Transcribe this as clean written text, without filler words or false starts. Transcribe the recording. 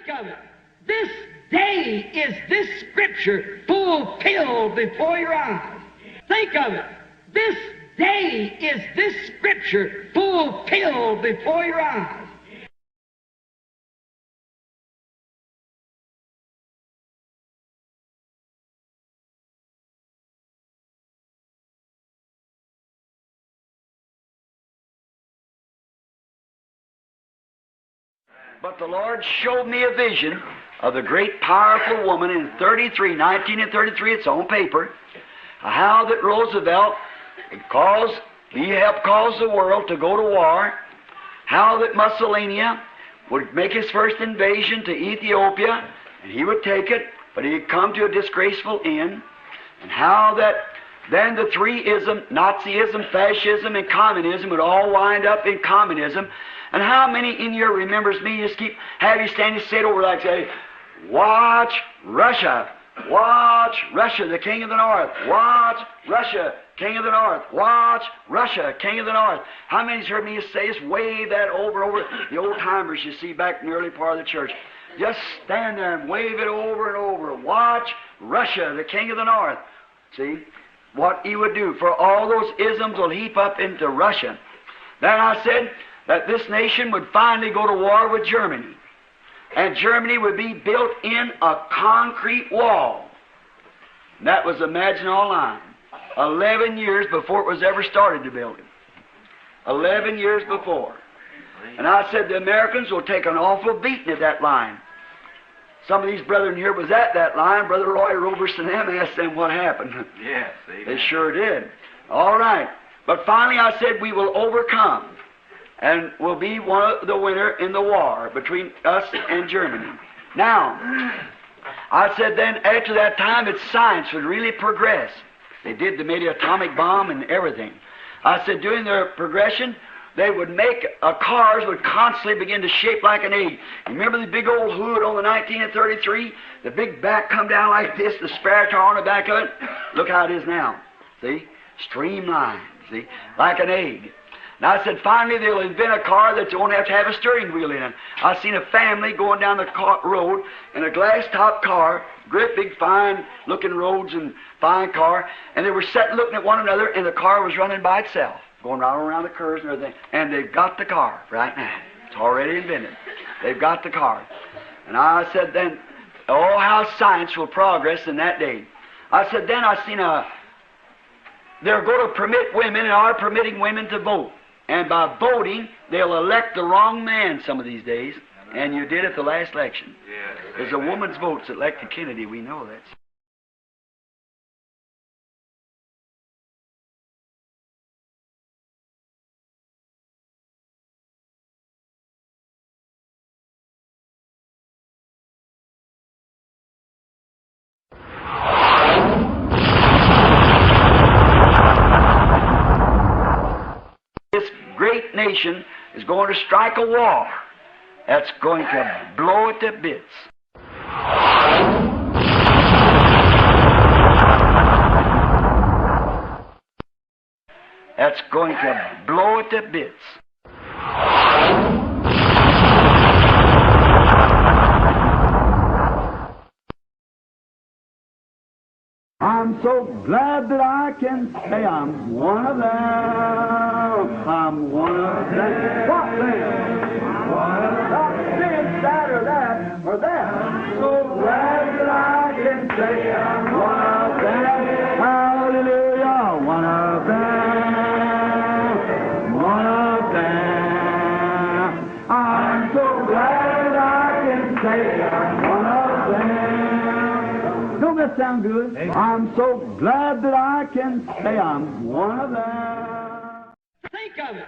Think of it. This day is this Scripture fulfilled before your eyes. Think of it. This day is this Scripture fulfilled before your eyes. But the Lord showed me a vision of the great powerful woman in 1933, it's on paper, how that Roosevelt he helped cause the world to go to war, how that Mussolini would make his first invasion to Ethiopia, and he would take it, but he'd come to a disgraceful end, and how that then the three-ism, Nazism, fascism, and communism would all wind up in communism. And how many in here remembers me? Just have you standing straight over like say, watch Russia, the king of the north, watch Russia, king of the north, watch Russia, king of the north. How many's heard me say, just wave that over the old timers you see back in the early part of the church. Just stand there and wave it over and over. Watch Russia, the king of the north. See what he would do, for all those isms will heap up into Russia. Then I said that this nation would finally go to war with Germany, and Germany would be built in a concrete wall. And that was the Maginot Line, 11 years before it was ever started to build it. 11 years before. And I said the Americans will take an awful beating at that line. Some of these brethren here was at that line. Brother Roy Roberson asked them what happened. Yes, they sure did. All right. But finally I said we will overcome and will be the winner in the war between us and Germany. Now, I said then after that time that science would really progress. They made the atomic bomb and everything. I said during their progression, they would make cars would constantly begin to shape like an egg. You remember the big old hood on the 1933? The big back come down like this, the spare tire on the back of it. Look how it is now. See? Streamlined. See? Like an egg. Now I said finally they'll invent a car that won't have to have a steering wheel in it. I seen a family going down the road in a glass-top car, great big fine looking roads and fine car, and they were sitting looking at one another and the car was running by itself, going right around the curves and everything. And they've got the car right now. It's already invented. They've got the car. And I said then, oh, how science will progress in that day. I said then I seen they're going to permit women and are permitting women to vote. And by voting, they'll elect the wrong man some of these days. And you did at the last election. There's a woman's votes that elected Kennedy. We know that. This great nation is going to strike a war that's going to blow it to bits. That's going to blow it to bits. I'm so glad that I can say I'm one of them. I'm one of them. What then? One of them. This, that, or that, or that. I'm so glad that I can say I'm one of them. Hallelujah. One of them. One of them. I'm so glad that I can say I'm one of them. Don't that sound good? I'm so glad that I can say I'm one of them. Think of it.